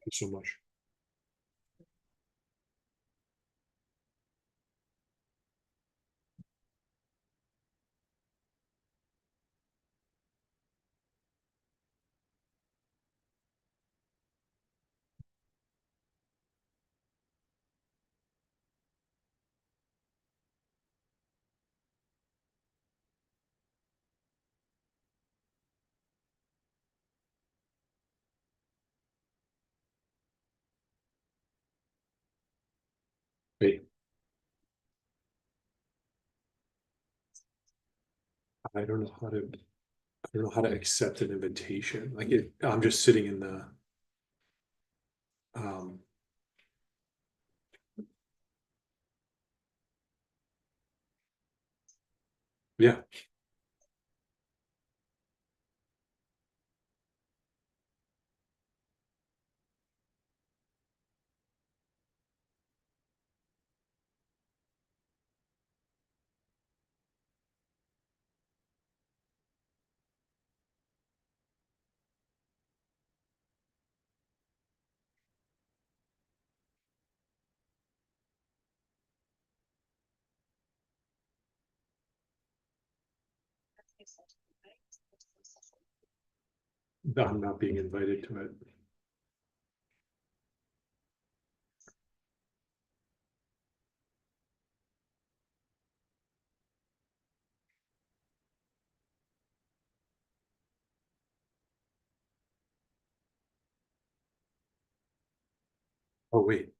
Thank you so much. Wait. I don't know how to, I don't know how to accept an invitation. Like I'm just sitting in the, um, yeah. I'm not being invited to it. Oh, wait.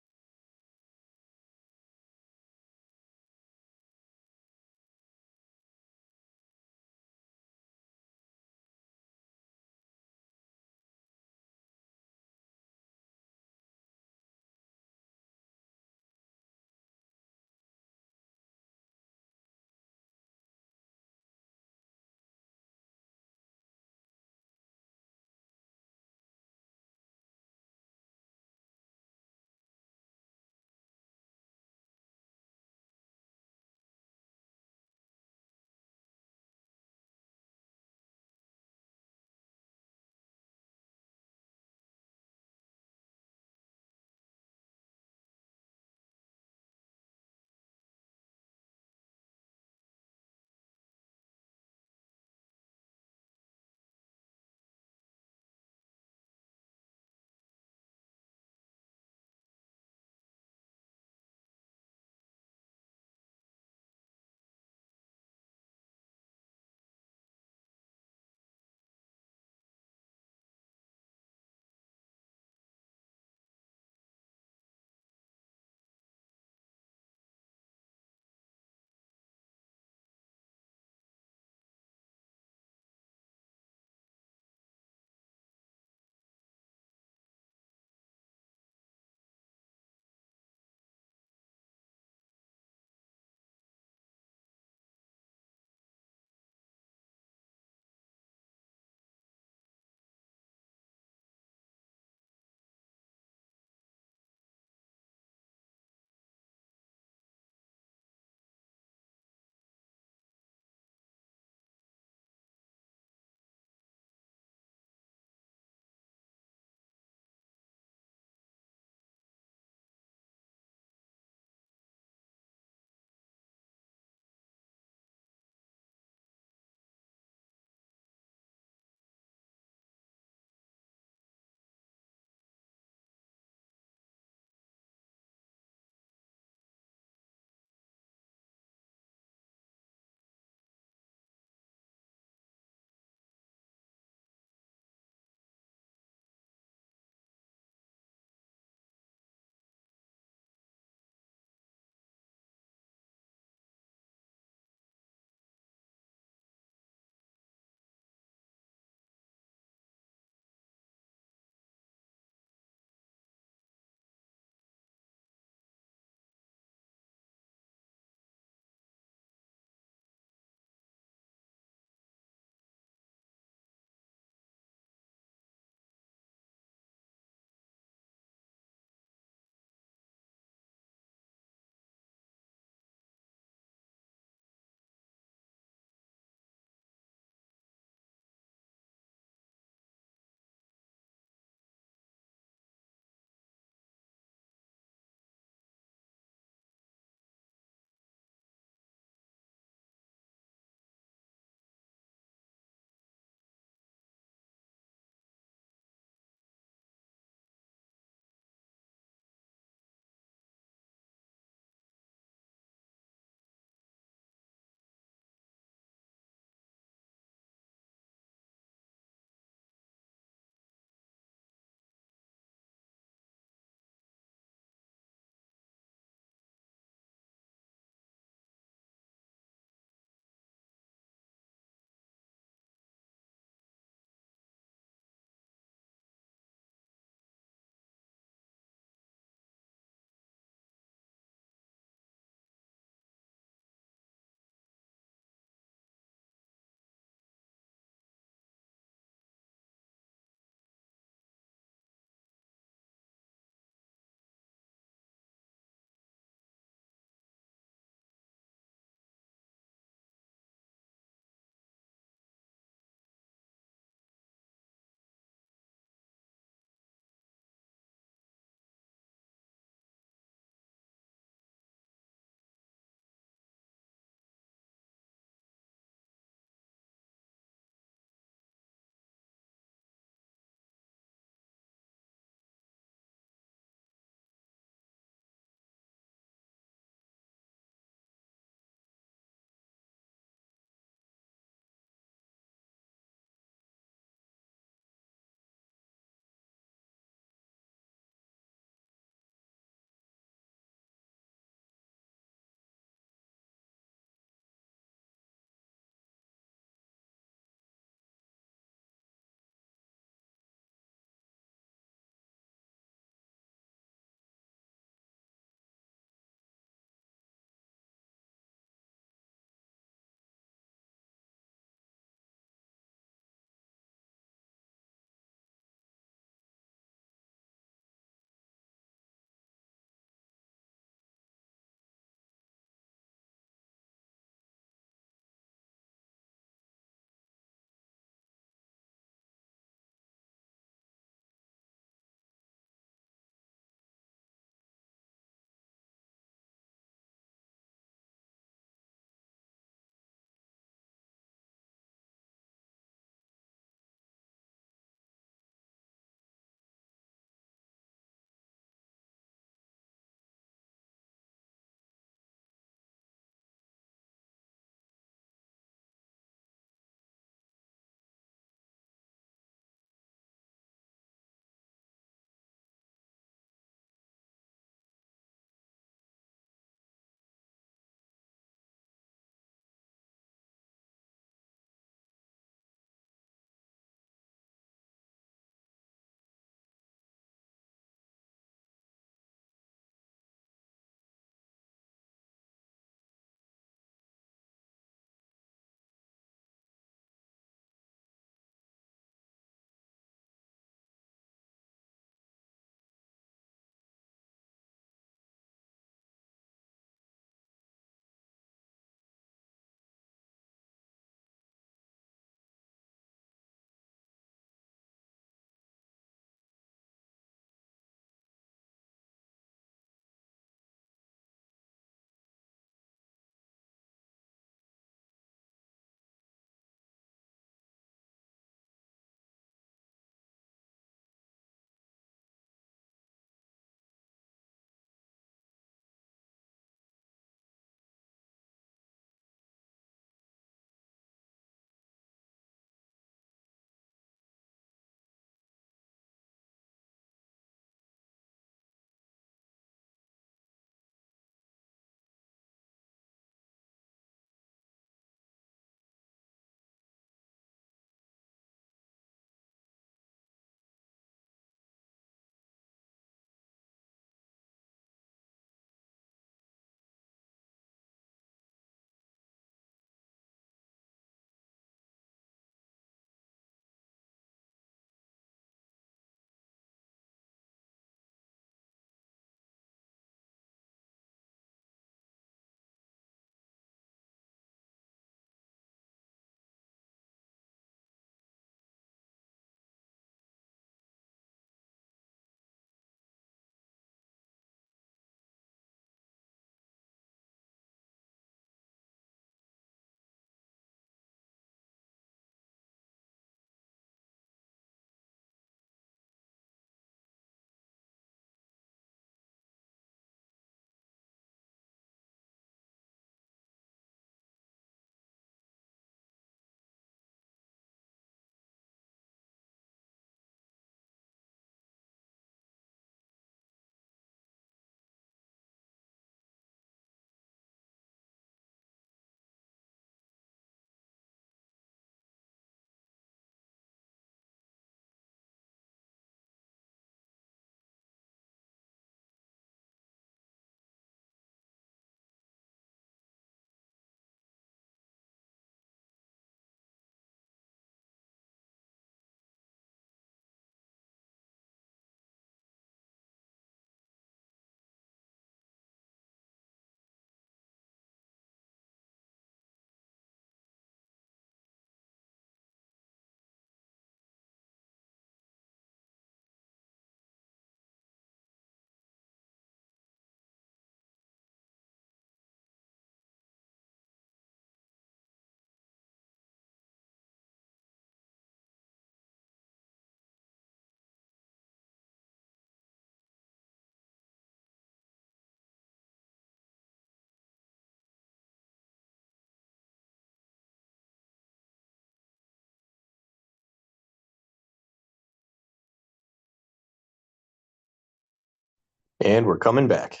And we're coming back.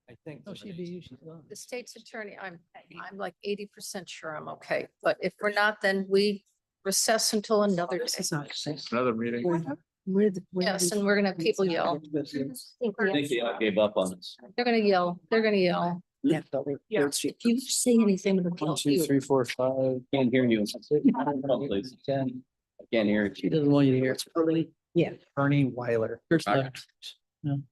I think. The state's attorney, I'm like 80% sure I'm okay, but if we're not, then we recess until another day. Another meeting. Yes, and we're gonna have people yell. I think they all gave up on us. They're gonna yell. They're gonna yell. Yeah. If you say anything, it'll kill you. 4, 5. Can't hear you. Please. I can't hear She you. doesn't want you to hear. It's Bernie Weiler. First time. No.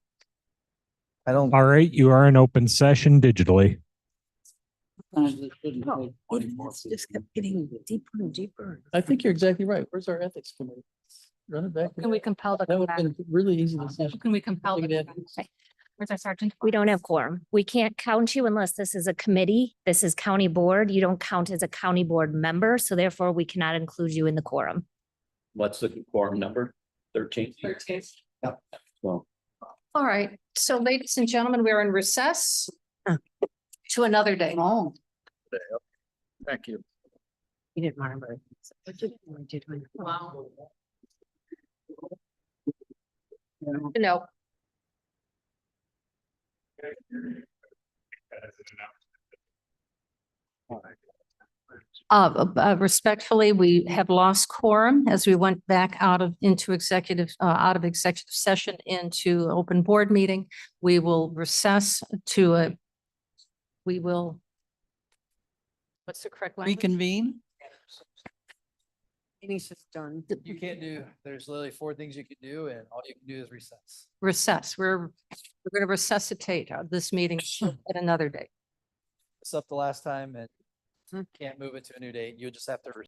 I don't. All right, you are in open session digitally. Just kept getting deeper and deeper. I think you're exactly right. Where's our ethics committee? Run it back. Can we compel the? That would have been really easy to say. Can we compel? Look at the- Where's our sergeant? We don't have quorum. We can't count you unless this is a committee. This is county board. You don't count as a county board member, so therefore we cannot include you in the quorum. What's the quorum number? 13? 13. Yep. Well, All right, so ladies and gentlemen, we're in recess to another day. Oh. Thank you. You didn't remember. Wow. No. Respectfully, we have lost quorum as we went back out of executive session into open board meeting. We will recess to what's the correct language? Reconvene? Meeting's just done. You can't do, there's literally 4 things you can do and all you can do is recess. Recess. We're going to resuscitate this meeting at another date. It's up the last time and can't move it to a new date. You just have to